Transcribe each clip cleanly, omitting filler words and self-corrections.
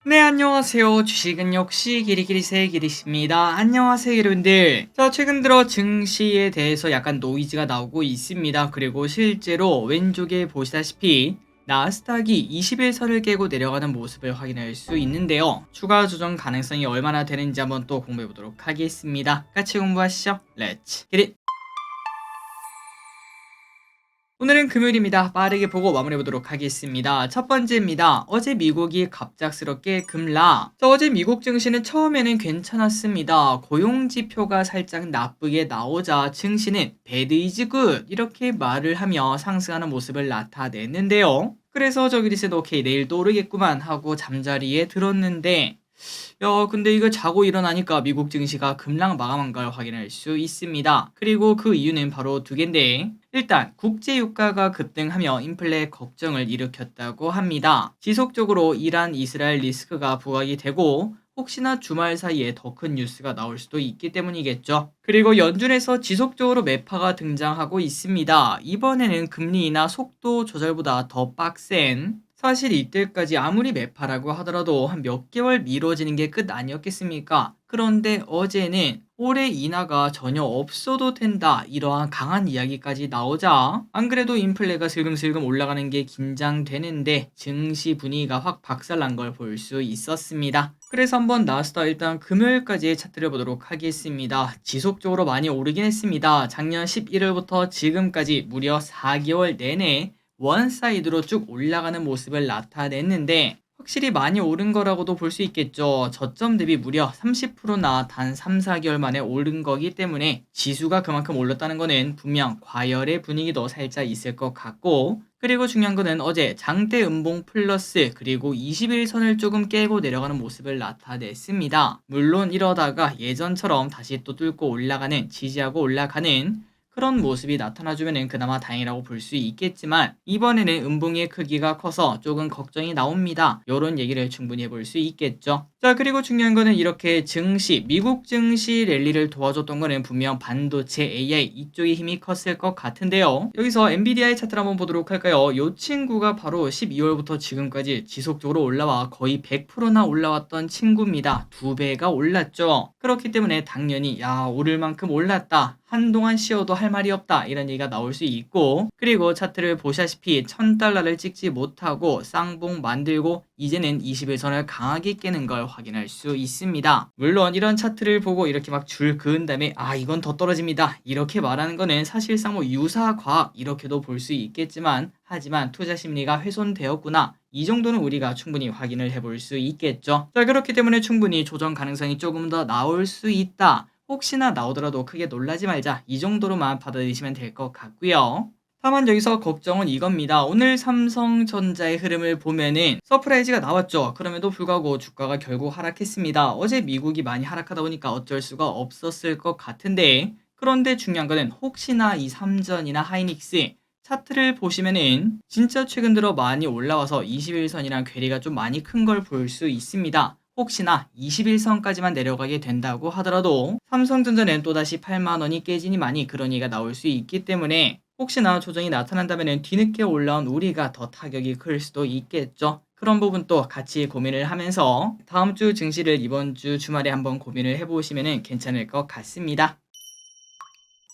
네, 안녕하세요. 주식은 역시 기리기리새 기리십니다. 안녕하세요, 여러분들. 자, 최근 들어 증시에 대해서 약간 노이즈가 나오고 있습니다. 그리고 실제로 왼쪽에 보시다시피 나스닥이 21선을 깨고 내려가는 모습을 확인할 수 있는데요. 추가 조정 가능성이 얼마나 되는지 한번 또 공부해 보도록 하겠습니다. 같이 공부하시죠. 렛츠 기릿! 오늘은 금요일입니다. 빠르게 보고 마무리해 보도록 하겠습니다. 첫 번째입니다. 어제 미국이 갑작스럽게 급락. 어제 미국 증시는 처음에는 괜찮았습니다. 고용 지표가 살짝 나쁘게 나오자 증시는 배드 이즈 굿 이렇게 말을 하며 상승하는 모습을 나타냈는데요. 그래서 저기리스는 오케이 내일도 오르겠구만 하고 잠자리에 들었는데 근데 이거 자고 일어나니까 미국 증시가 급락 마감한 걸 확인할 수 있습니다. 그리고 그 이유는 바로 두 개인데, 일단 국제 유가가 급등하며 인플레 걱정을 일으켰다고 합니다. 지속적으로 이란 이스라엘 리스크가 부각이 되고 혹시나 주말 사이에 더 큰 뉴스가 나올 수도 있기 때문이겠죠. 그리고 연준에서 지속적으로 매파가 등장하고 있습니다. 이번에는 금리 인하 속도 조절보다 더 빡센, 사실 이때까지 아무리 매파라고 하더라도 한 몇 개월 미뤄지는 게 끝 아니었겠습니까? 그런데 어제는 올해 인하가 전혀 없어도 된다 이러한 강한 이야기까지 나오자 안 그래도 인플레가 슬금슬금 올라가는 게 긴장되는데 증시 분위기가 확 박살난 걸 볼 수 있었습니다. 그래서 한번 나스닥 일단 금요일까지 차트를 보도록 하겠습니다. 지속적으로 많이 오르긴 했습니다. 작년 11월부터 지금까지 무려 4개월 내내 원사이드로 쭉 올라가는 모습을 나타냈는데 확실히 많이 오른 거라고도 볼 수 있겠죠. 저점 대비 무려 30%나 단 3, 4개월 만에 오른 거기 때문에 지수가 그만큼 올랐다는 거는 분명 과열의 분위기도 살짝 있을 것 같고, 그리고 중요한 거는 어제 장대 음봉 플러스 그리고 21선을 조금 깨고 내려가는 모습을 나타냈습니다. 물론 이러다가 예전처럼 다시 또 뚫고 올라가는, 지지하고 올라가는 그런 모습이 나타나주면 그나마 다행이라고 볼 수 있겠지만 이번에는 음봉의 크기가 커서 조금 걱정이 나옵니다. 이런 얘기를 충분히 해볼 수 있겠죠. 자, 그리고 중요한 거는 이렇게 증시, 미국 증시 랠리를 도와줬던 거는 분명 반도체 AI 이쪽의 힘이 컸을 것 같은데요. 여기서 엔비디아의 차트를 한번 보도록 할까요? 이 친구가 바로 12월부터 지금까지 지속적으로 올라와 거의 100%나 올라왔던 친구입니다. 2배가 올랐죠. 그렇기 때문에 당연히 오를 만큼 올랐다, 한동안 쉬어도 할 말이 없다 이런 얘기가 나올 수 있고, 그리고 차트를 보시다시피 1000달러를 찍지 못하고 쌍봉 만들고 이제는 21선을 강하게 깨는 걸 확인할 수 있습니다. 물론 이런 차트를 보고 이렇게 막 줄 그은 다음에 이건 더 떨어집니다 이렇게 말하는 거는 사실상 뭐 유사과학 이렇게도 볼 수 있겠지만, 하지만 투자 심리가 훼손되었구나 이 정도는 우리가 충분히 확인을 해볼 수 있겠죠. 자, 그렇기 때문에 충분히 조정 가능성이 조금 더 나올 수 있다, 혹시나 나오더라도 크게 놀라지 말자 이 정도로만 받아들이시면 될 것 같고요. 다만 여기서 걱정은 이겁니다. 오늘 삼성전자의 흐름을 보면은 서프라이즈가 나왔죠. 그럼에도 불구하고 주가가 결국 하락했습니다. 어제 미국이 많이 하락하다 보니까 어쩔 수가 없었을 것 같은데, 그런데 중요한 거는 혹시나 이 삼전이나 하이닉스 차트를 보시면은 진짜 최근 들어 많이 올라와서 21선이랑 괴리가 좀 많이 큰 걸 볼 수 있습니다. 혹시나 21선까지만 내려가게 된다고 하더라도 삼성전자는 또다시 8만원이 깨지니 많이 그런 얘기가 나올 수 있기 때문에 혹시나 조정이 나타난다면 뒤늦게 올라온 우리가 더 타격이 클 수도 있겠죠. 그런 부분도 같이 고민을 하면서 다음 주 증시를 이번 주 주말에 한번 고민을 해보시면 괜찮을 것 같습니다.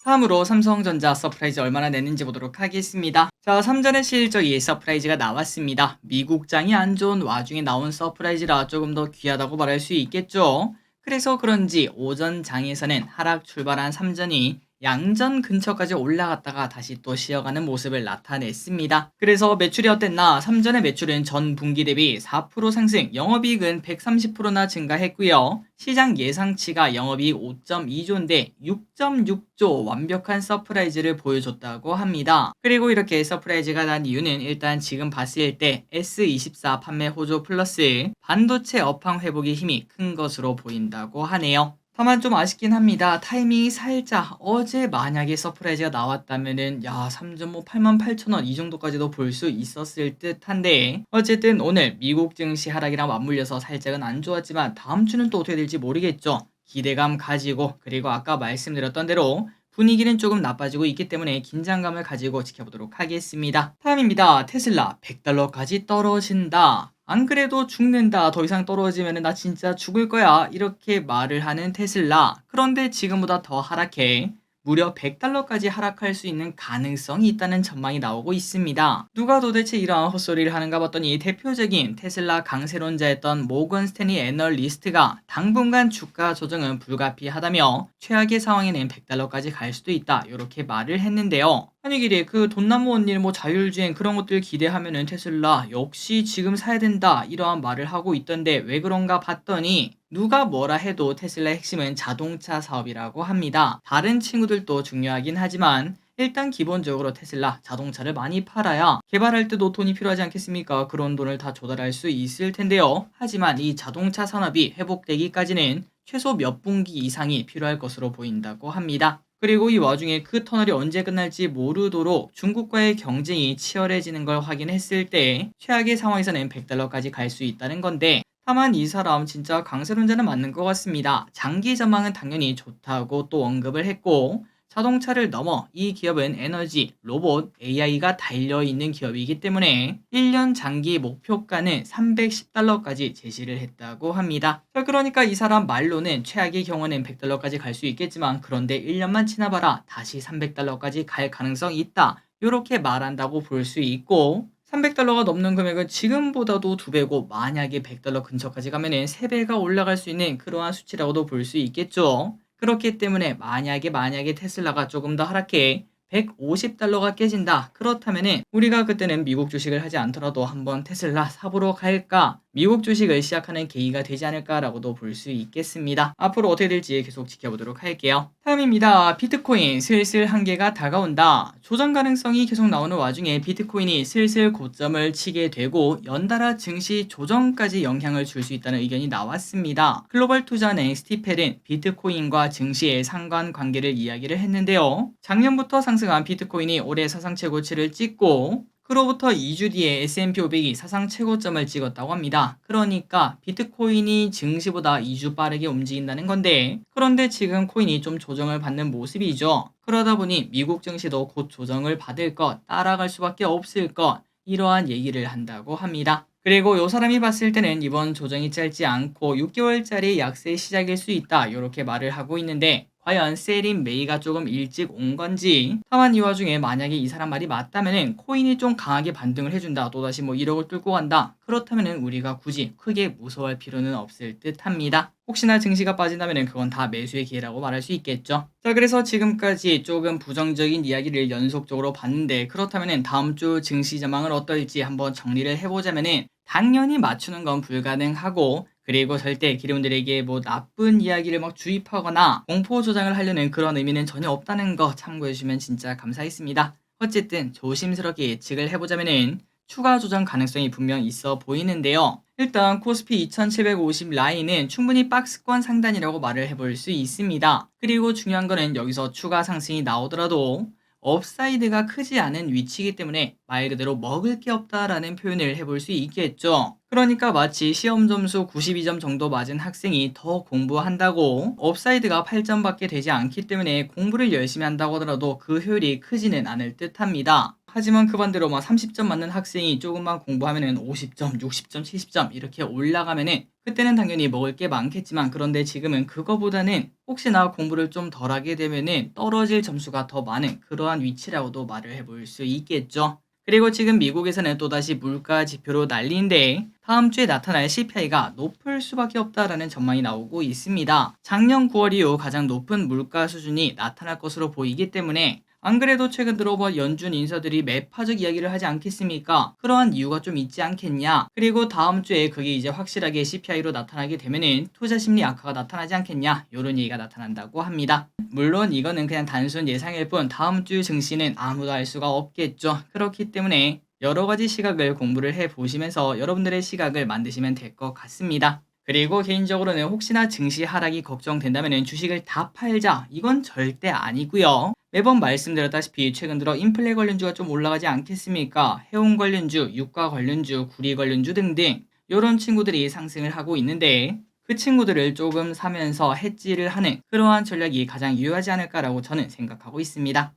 다음으로 삼성전자 서프라이즈 얼마나 냈는지 보도록 하겠습니다. 자, 삼전의 실적이 서프라이즈가 나왔습니다. 미국장이 안 좋은 와중에 나온 서프라이즈라 조금 더 귀하다고 말할 수 있겠죠. 그래서 그런지 오전 장에서는 하락 출발한 삼전이 양전 근처까지 올라갔다가 다시 또 쉬어가는 모습을 나타냈습니다. 그래서 매출이 어땠나? 삼전의 매출은 전 분기 대비 4% 상승, 영업이익은 130%나 증가했고요. 시장 예상치가 영업이익 5.2조인데 6.6조 완벽한 서프라이즈를 보여줬다고 합니다. 그리고 이렇게 서프라이즈가 난 이유는 일단 지금 봤을 때 S24 판매 호조 플러스 반도체 업황 회복의 힘이 큰 것으로 보인다고 하네요. 다만 좀 아쉽긴 합니다. 타이밍이 살짝 어제 만약에 서프라이즈가 나왔다면은 3점 88,000원 이 정도까지도 볼 수 있었을 듯한데, 어쨌든 오늘 미국 증시 하락이랑 맞물려서 살짝은 안 좋았지만 다음 주는 또 어떻게 될지 모르겠죠. 기대감 가지고, 그리고 아까 말씀드렸던 대로 분위기는 조금 나빠지고 있기 때문에 긴장감을 가지고 지켜보도록 하겠습니다. 다음입니다. 테슬라 100달러까지 떨어진다. 안 그래도 죽는다. 더 이상 떨어지면 나 진짜 죽을 거야. 이렇게 말을 하는 테슬라. 그런데 지금보다 더 하락해 무려 $100까지 하락할 수 있는 가능성이 있다는 전망이 나오고 있습니다. 누가 도대체 이러한 헛소리를 하는가 봤더니 대표적인 테슬라 강세론자였던 모건 스탠리 애널리스트가 당분간 주가 조정은 불가피하다며 최악의 상황에는 $100까지 갈 수도 있다. 이렇게 말을 했는데요. 아니 길이 그 돈나무 원일 뭐 자율주행 그런 것들 기대하면은 테슬라 역시 지금 사야 된다 이러한 말을 하고 있던데 왜 그런가 봤더니 누가 뭐라 해도 테슬라의 핵심은 자동차 사업이라고 합니다. 다른 친구들도 중요하긴 하지만 일단 기본적으로 테슬라 자동차를 많이 팔아야 개발할 때도 돈이 필요하지 않겠습니까? 그런 돈을 다 조달할 수 있을 텐데요. 하지만 이 자동차 산업이 회복되기까지는 최소 몇 분기 이상이 필요할 것으로 보인다고 합니다. 그리고 이 와중에 그 터널이 언제 끝날지 모르도록 중국과의 경쟁이 치열해지는 걸 확인했을 때 최악의 상황에서는 $100까지 갈 수 있다는 건데 다만 이 사람 진짜 강세론자는 맞는 것 같습니다. 장기 전망은 당연히 좋다고 또 언급을 했고 자동차를 넘어 이 기업은 에너지, 로봇, AI가 달려있는 기업이기 때문에 1년 장기 목표가는 $310까지 제시를 했다고 합니다. 자, 그러니까 이 사람 말로는 최악의 경우는 $100까지 갈 수 있겠지만 그런데 1년만 지나봐라 다시 $300까지 갈 가능성이 있다. 이렇게 말한다고 볼 수 있고 $300가 넘는 금액은 지금보다도 2배고 만약에 $100 근처까지 가면은 3배가 올라갈 수 있는 그러한 수치라고도 볼 수 있겠죠. 그렇기 때문에 만약에 테슬라가 조금 더 하락해 $150가 깨진다. 그렇다면은 우리가 그때는 미국 주식을 하지 않더라도 한번 테슬라 사보러 갈까? 미국 주식을 시작하는 계기가 되지 않을까라고도 볼 수 있겠습니다. 앞으로 어떻게 될지 계속 지켜보도록 할게요. 다음입니다. 비트코인 슬슬 한계가 다가온다. 조정 가능성이 계속 나오는 와중에 비트코인이 슬슬 고점을 치게 되고 연달아 증시 조정까지 영향을 줄 수 있다는 의견이 나왔습니다. 글로벌 투자은행 스티펠은 비트코인과 증시의 상관관계를 이야기를 했는데요. 작년부터 상승한 비트코인이 올해 사상 최고치를 찍고 그로부터 2주 뒤에 S&P 500이 사상 최고점을 찍었다고 합니다. 그러니까 비트코인이 증시보다 2주 빠르게 움직인다는 건데 그런데 지금 코인이 좀 조정을 받는 모습이죠. 그러다 보니 미국 증시도 곧 조정을 받을 것, 따라갈 수밖에 없을 것 이러한 얘기를 한다고 합니다. 그리고 이 사람이 봤을 때는 이번 조정이 짧지 않고 6개월짜리 약세 시작일 수 있다 이렇게 말을 하고 있는데 과연 셀인 메이가 조금 일찍 온 건지 다만 이 와중에 만약에 이 사람 말이 맞다면은 코인이 좀 강하게 반등을 해준다 또다시 뭐 1억을 뚫고 간다 그렇다면은 우리가 굳이 크게 무서워할 필요는 없을 듯 합니다. 혹시나 증시가 빠진다면은 그건 다 매수의 기회라고 말할 수 있겠죠. 자 그래서 지금까지 조금 부정적인 이야기를 연속적으로 봤는데 그렇다면은 다음 주 증시 전망은 어떨지 한번 정리를 해보자면은 당연히 맞추는 건 불가능하고 그리고 절대 기름들에게 뭐 나쁜 이야기를 막 주입하거나 공포 조장을 하려는 그런 의미는 전혀 없다는 거 참고해 주시면 진짜 감사하겠습니다. 어쨌든 조심스럽게 예측을 해보자면은 추가 조정 가능성이 분명 있어 보이는데요. 일단 코스피 2750 라인은 충분히 박스권 상단이라고 말을 해볼 수 있습니다. 그리고 중요한 거는 여기서 추가 상승이 나오더라도 업사이드가 크지 않은 위치이기 때문에 말 그대로 먹을 게 없다라는 표현을 해볼 수 있겠죠. 그러니까 마치 시험 점수 92점 정도 맞은 학생이 더 공부한다고 업사이드가 8점밖에 되지 않기 때문에 공부를 열심히 한다고 하더라도 그 효율이 크지는 않을 듯합니다. 하지만 그 반대로 막 30점 맞는 학생이 조금만 공부하면은 50점, 60점, 70점 이렇게 올라가면은 그때는 당연히 먹을 게 많겠지만 그런데 지금은 그거보다는 혹시나 공부를 좀 덜하게 되면은 떨어질 점수가 더 많은 그러한 위치라고도 말을 해볼 수 있겠죠. 그리고 지금 미국에서는 또다시 물가 지표로 난리인데 다음 주에 나타날 CPI가 높을 수밖에 없다라는 전망이 나오고 있습니다. 작년 9월 이후 가장 높은 물가 수준이 나타날 것으로 보이기 때문에 안 그래도 최근 들어 연준 인사들이 매파적 이야기를 하지 않겠습니까? 그러한 이유가 좀 있지 않겠냐? 그리고 다음 주에 그게 이제 확실하게 CPI로 나타나게 되면은 투자 심리 악화가 나타나지 않겠냐? 이런 얘기가 나타난다고 합니다. 물론 이거는 그냥 단순 예상일 뿐 다음 주 증시는 아무도 알 수가 없겠죠. 그렇기 때문에 여러 가지 시각을 공부를 해 보시면서 여러분들의 시각을 만드시면 될 것 같습니다. 그리고 개인적으로는 혹시나 증시 하락이 걱정된다면 주식을 다 팔자 이건 절대 아니고요. 매번 말씀드렸다시피 최근 들어 인플레 관련주가 좀 올라가지 않겠습니까? 해운 관련주, 유가 관련주, 구리 관련주 등등 이런 친구들이 상승을 하고 있는데 그 친구들을 조금 사면서 해지를 하는 그러한 전략이 가장 유효하지 않을까라고 저는 생각하고 있습니다.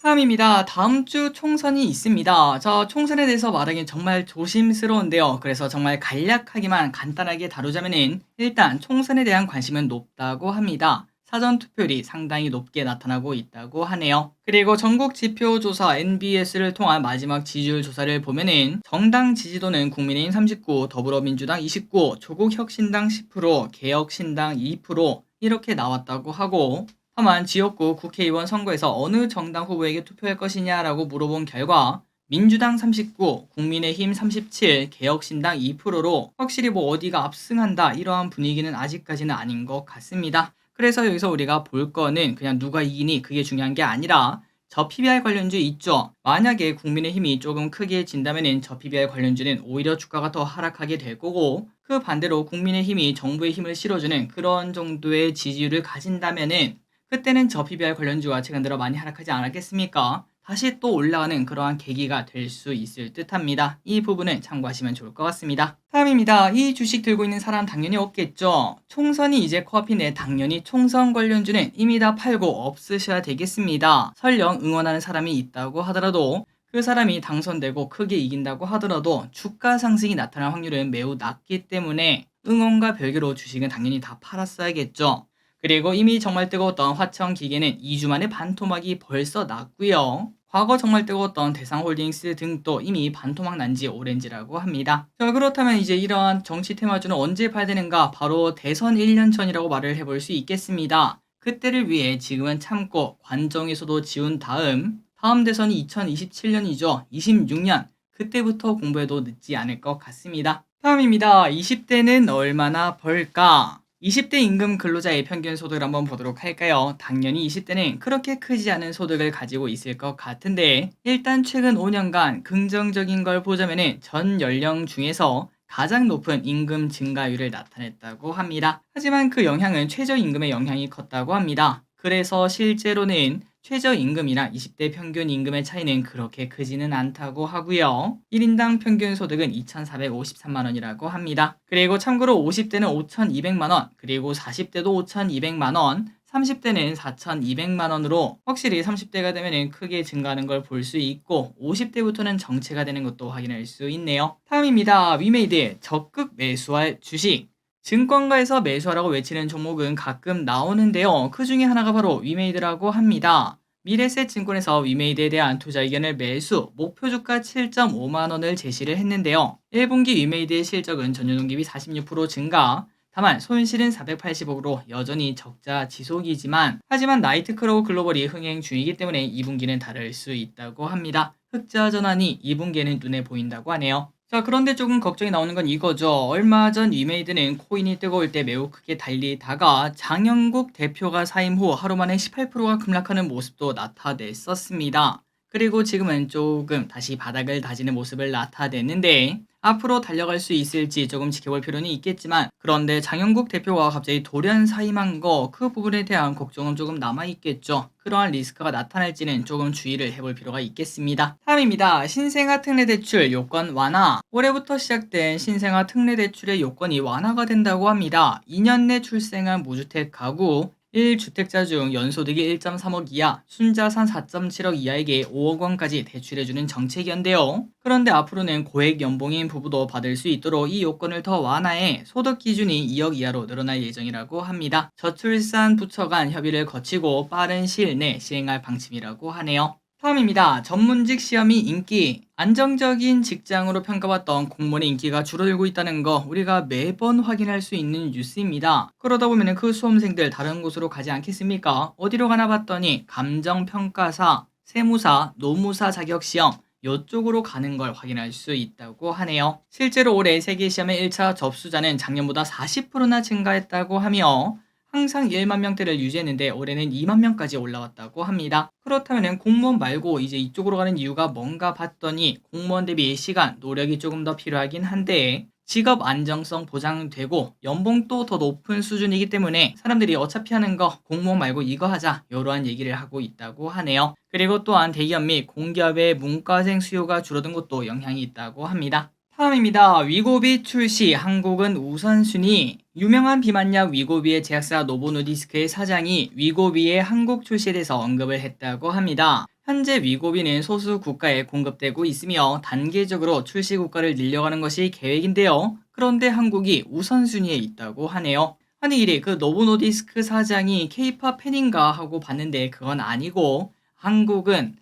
다음입니다. 다음 주 총선이 있습니다. 자, 총선에 대해서 말하기는 정말 조심스러운데요. 그래서 정말 간략하게만 간단하게 다루자면은 일단 총선에 대한 관심은 높다고 합니다. 사전 투표율이 상당히 높게 나타나고 있다고 하네요. 그리고 전국 지표조사 NBS를 통한 마지막 지지율 조사를 보면은 정당 지지도는 국민의힘 39, 더불어민주당 29, 조국혁신당 10%, 개혁신당 2% 이렇게 나왔다고 하고, 다만 지역구 국회의원 선거에서 어느 정당 후보에게 투표할 것이냐라고 물어본 결과 민주당 39, 국민의힘 37, 개혁신당 2%로 확실히 뭐 어디가 압승한다 이러한 분위기는 아직까지는 아닌 것 같습니다. 그래서 여기서 우리가 볼 거는 그냥 누가 이기니 그게 중요한 게 아니라 저 PBR 관련주 있죠. 만약에 국민의힘이 조금 크게 진다면은 저 PBR 관련주는 오히려 주가가 더 하락하게 될 거고, 그 반대로 국민의힘이 정부의 힘을 실어주는 그런 정도의 지지율을 가진다면은 그때는 저 PBR 관련주가 최근 들어 많이 하락하지 않았겠습니까? 다시 또 올라가는 그러한 계기가 될 수 있을 듯합니다. 이 부분은 참고하시면 좋을 것 같습니다. 다음입니다. 이 주식 들고 있는 사람 당연히 없겠죠. 총선이 이제 코앞인데 당연히 총선 관련주는 이미 다 팔고 없으셔야 되겠습니다. 설령 응원하는 사람이 있다고 하더라도 그 사람이 당선되고 크게 이긴다고 하더라도 주가 상승이 나타날 확률은 매우 낮기 때문에 응원과 별개로 주식은 당연히 다 팔았어야겠죠. 그리고 이미 정말 뜨거웠던 화천 기계는 2주 만에 반토막이 벌써 났고요. 과거 정말 뜨거웠던 대상홀딩스 등도 이미 반토막 난 지 오랜지라고 합니다. 자, 그렇다면 이제 이러한 정치 테마주는 언제 팔되는가? 바로 대선 1년 전이라고 말을 해볼 수 있겠습니다. 그때를 위해 지금은 참고 관정에서도 지운 다음 대선이 2027년이죠. 26년. 그때부터 공부해도 늦지 않을 것 같습니다. 다음입니다. 20대는 얼마나 벌까? 20대 임금 근로자의 평균 소득을 한번 보도록 할까요? 당연히 20대는 그렇게 크지 않은 소득을 가지고 있을 것 같은데, 일단 최근 5년간 긍정적인 걸 보자면은 전 연령 중에서 가장 높은 임금 증가율을 나타냈다고 합니다. 하지만 그 영향은 최저임금의 영향이 컸다고 합니다. 그래서 실제로는 최저임금이랑 20대 평균 임금의 차이는 그렇게 크지는 않다고 하고요. 1인당 평균 소득은 2,453만 원이라고 합니다. 그리고 참고로 50대는 5,200만 원, 그리고 40대도 5,200만 원, 30대는 4,200만 원으로 확실히 30대가 되면 크게 증가하는 걸 볼 수 있고, 50대부터는 정체가 되는 것도 확인할 수 있네요. 다음입니다. 위메이드 적극 매수할 주식. 증권가에서 매수하라고 외치는 종목은 가끔 나오는데요. 그 중에 하나가 바로 위메이드라고 합니다. 미래셋 증권에서 위메이드에 대한 투자 의견을 매수, 목표 주가 7.5만 원을 제시를 했는데요. 1분기 위메이드의 실적은 전년 동기 대비 46% 증가, 다만 손실은 480억으로 여전히 적자 지속이지만, 하지만 나이트크로우 글로벌이 흥행 중이기 때문에 2분기는 다를 수 있다고 합니다. 흑자 전환이 2분기에는 눈에 보인다고 하네요. 자, 그런데 조금 걱정이 나오는 건 이거죠. 얼마 전 위메이드는 코인이 뜨거울 때 매우 크게 달리다가 장영국 대표가 사임 후 하루 만에 18%가 급락하는 모습도 나타냈었습니다. 그리고 지금은 조금 다시 바닥을 다지는 모습을 나타냈는데, 앞으로 달려갈 수 있을지 조금 지켜볼 필요는 있겠지만, 그런데 장영국 대표가 갑자기 돌연 사임한 거, 그 부분에 대한 걱정은 조금 남아있겠죠. 그러한 리스크가 나타날지는 조금 주의를 해볼 필요가 있겠습니다. 다음입니다. 신생아 특례대출 요건 완화. 올해부터 시작된 신생아 특례대출의 요건이 완화가 된다고 합니다. 2년 내 출생한 무주택 가구 1주택자 중 연소득이 1.3억 이하, 순자산 4.7억 이하에게 5억 원까지 대출해주는 정책이었는데요. 그런데 앞으로는 고액 연봉인 부부도 받을 수 있도록 이 요건을 더 완화해 소득 기준이 2억 이하로 늘어날 예정이라고 합니다. 저출산 부처 간 협의를 거치고 빠른 시일 내 시행할 방침이라고 하네요. 다음입니다. 전문직 시험이 인기. 안정적인 직장으로 평가받던 공무원의 인기가 줄어들고 있다는 거 우리가 매번 확인할 수 있는 뉴스입니다. 그러다 보면 그 수험생들 다른 곳으로 가지 않겠습니까? 어디로 가나 봤더니 감정평가사, 세무사, 노무사 자격시험 이쪽으로 가는 걸 확인할 수 있다고 하네요. 실제로 올해 세계시험의 1차 접수자는 작년보다 40%나 증가했다고 하며 항상 1만 명대를 유지했는데 올해는 2만 명까지 올라왔다고 합니다. 그렇다면 공무원 말고 이제 이쪽으로 가는 이유가 뭔가 봤더니 공무원 대비 시간, 노력이 조금 더 필요하긴 한데 직업 안정성 보장되고 연봉도 더 높은 수준이기 때문에 사람들이 어차피 하는 거 공무원 말고 이거 하자 이러한 얘기를 하고 있다고 하네요. 그리고 또한 대기업 및 공기업의 문과생 수요가 줄어든 것도 영향이 있다고 합니다. 다음입니다. 위고비 출시, 한국은 우선순위. 유명한 비만약 위고비의 제약사 노보노디스크의 사장이 위고비의 한국 출시에 대해서 언급을 했다고 합니다. 현재 위고비는 소수 국가에 공급되고 있으며 단계적으로 출시 국가를 늘려가는 것이 계획인데요. 그런데 한국이 우선순위에 있다고 하네요. 아니 이래 그 노보노디스크 사장이 케이팝 팬인가 하고 봤는데 그건 아니고 한국은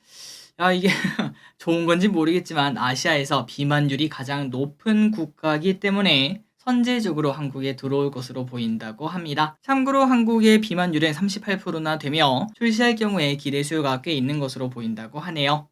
이게 좋은 건지 모르겠지만 아시아에서 비만율이 가장 높은 국가이기 때문에 선제적으로 한국에 들어올 것으로 보인다고 합니다. 참고로 한국의 비만율은 38%나 되며 출시할 경우에 기대 수요가 꽤 있는 것으로 보인다고 하네요.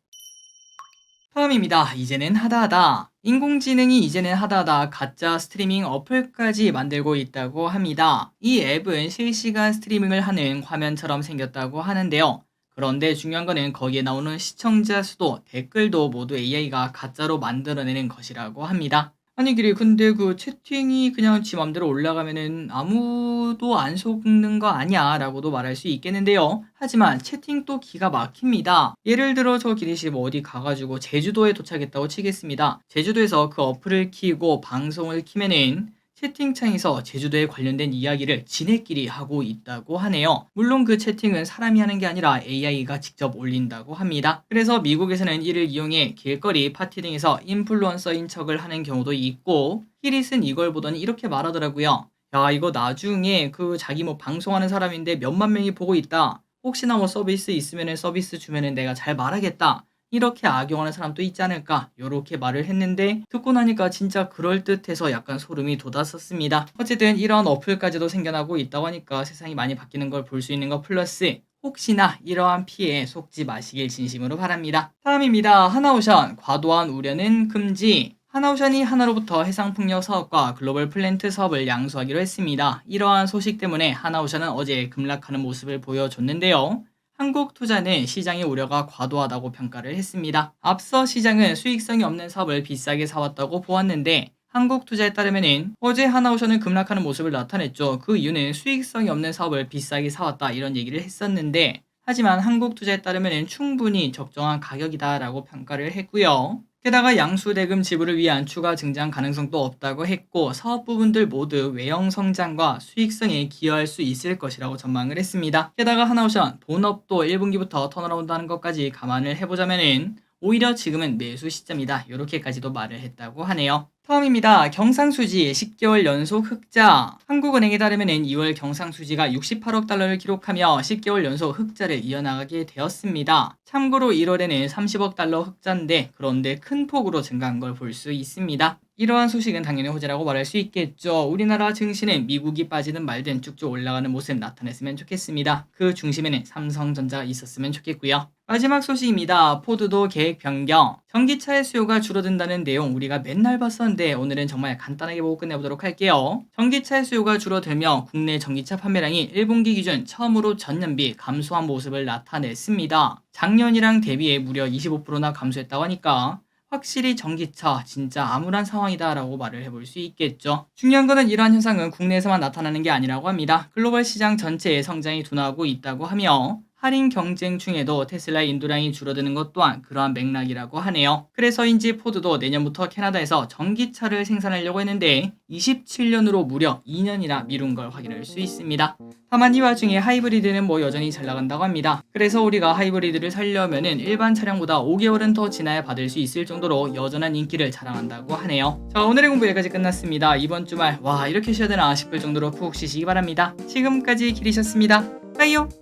다음입니다. 이제는 하다하다. 인공지능이 이제는 하다하다 가짜 스트리밍 어플까지 만들고 있다고 합니다. 이 앱은 실시간 스트리밍을 하는 화면처럼 생겼다고 하는데요. 그런데 중요한 거는 거기에 나오는 시청자 수도 댓글도 모두 AI가 가짜로 만들어내는 것이라고 합니다. 아니 그래 근데 그 채팅이 그냥 지 맘대로 올라가면은 아무도 안 속는 거 아니야 라고도 말할 수 있겠는데요. 하지만 채팅 또 기가 막힙니다. 예를 들어 저 기리씨 뭐 어디 가가지고 제주도에 도착했다고 치겠습니다. 제주도에서 그 어플을 키고 방송을 키면은 채팅창에서 제주도에 관련된 이야기를 지네끼리 하고 있다고 하네요. 물론 그 채팅은 사람이 하는 게 아니라 AI가 직접 올린다고 합니다. 그래서 미국에서는 이를 이용해 길거리 파티 등에서 인플루언서인 척을 하는 경우도 있고 히릿은 이걸 보더니 이렇게 말하더라고요. 야 이거 나중에 그 자기 뭐 방송하는 사람인데 몇만 명이 보고 있다. 혹시나 뭐 서비스 있으면은 서비스 주면은 내가 잘 말하겠다. 이렇게 악용하는 사람도 있지 않을까 요렇게 말을 했는데 듣고 나니까 진짜 그럴듯해서 약간 소름이 돋았었습니다. 어쨌든 이런 어플까지도 생겨나고 있다고 하니까 세상이 많이 바뀌는 걸 볼 수 있는 것 플러스 혹시나 이러한 피해에 속지 마시길 진심으로 바랍니다. 다음입니다. 하나오션 과도한 우려는 금지. 하나오션이 하나로부터 해상풍력 사업과 글로벌 플랜트 사업을 양수하기로 했습니다. 이러한 소식 때문에 하나오션은 어제 급락하는 모습을 보여줬는데요. 한국투자는 시장의 우려가 과도하다고 평가를 했습니다. 앞서 시장은 수익성이 없는 사업을 비싸게 사왔다고 보았는데 한국투자에 따르면 어제 하나오션은 급락하는 모습을 나타냈죠. 그 이유는 수익성이 없는 사업을 비싸게 사왔다 이런 얘기를 했었는데 하지만 한국투자에 따르면 충분히 적정한 가격이다라고 평가를 했고요. 게다가 양수대금 지불을 위한 추가 증장 가능성도 없다고 했고 사업 부분들 모두 외형 성장과 수익성에 기여할 수 있을 것이라고 전망을 했습니다. 게다가 하나오션 본업도 1분기부터 턴어라운드하는 것까지 감안을 해보자면은 오히려 지금은 매수 시점이다 이렇게까지도 말을 했다고 하네요. 다음입니다. 경상수지 10개월 연속 흑자. 한국은행에 따르면 2월 경상수지가 68억 달러를 기록하며 10개월 연속 흑자를 이어나가게 되었습니다. 참고로 1월에는 30억 달러 흑자인데 그런데 큰 폭으로 증가한 걸 볼 수 있습니다. 이러한 소식은 당연히 호재라고 말할 수 있겠죠. 우리나라 증시는 미국이 빠지든 말든 쭉쭉 올라가는 모습 나타냈으면 좋겠습니다. 그 중심에는 삼성전자가 있었으면 좋겠고요. 마지막 소식입니다. 포드도 계획 변경. 전기차의 수요가 줄어든다는 내용 우리가 맨날 봤었는데 오늘은 정말 간단하게 보고 끝내보도록 할게요. 전기차의 수요가 줄어들며 국내 전기차 판매량이 1분기 기준 처음으로 전년비 감소한 모습을 나타냈습니다. 작년이랑 대비해 무려 25%나 감소했다고 하니까 확실히 전기차 진짜 암울한 상황이다라고 말을 해볼 수 있겠죠. 중요한 거는 이러한 현상은 국내에서만 나타나는 게 아니라고 합니다. 글로벌 시장 전체의 성장이 둔화하고 있다고 하며 할인 경쟁 중에도 테슬라의 인도량이 줄어드는 것 또한 그러한 맥락이라고 하네요. 그래서인지 포드도 내년부터 캐나다에서 전기차를 생산하려고 했는데 27년으로 무려 2년이나 미룬 걸 확인할 수 있습니다. 다만 이 와중에 하이브리드는 뭐 여전히 잘 나간다고 합니다. 그래서 우리가 하이브리드를 살려면은 일반 차량보다 5개월은 더 지나야 받을 수 있을 정도로 여전한 인기를 자랑한다고 하네요. 자 오늘의 공부 여기까지 끝났습니다. 이번 주말 와 이렇게 쉬어야 되나 싶을 정도로 푹 쉬시기 바랍니다. 지금까지 길이셨습니다. 빠이요.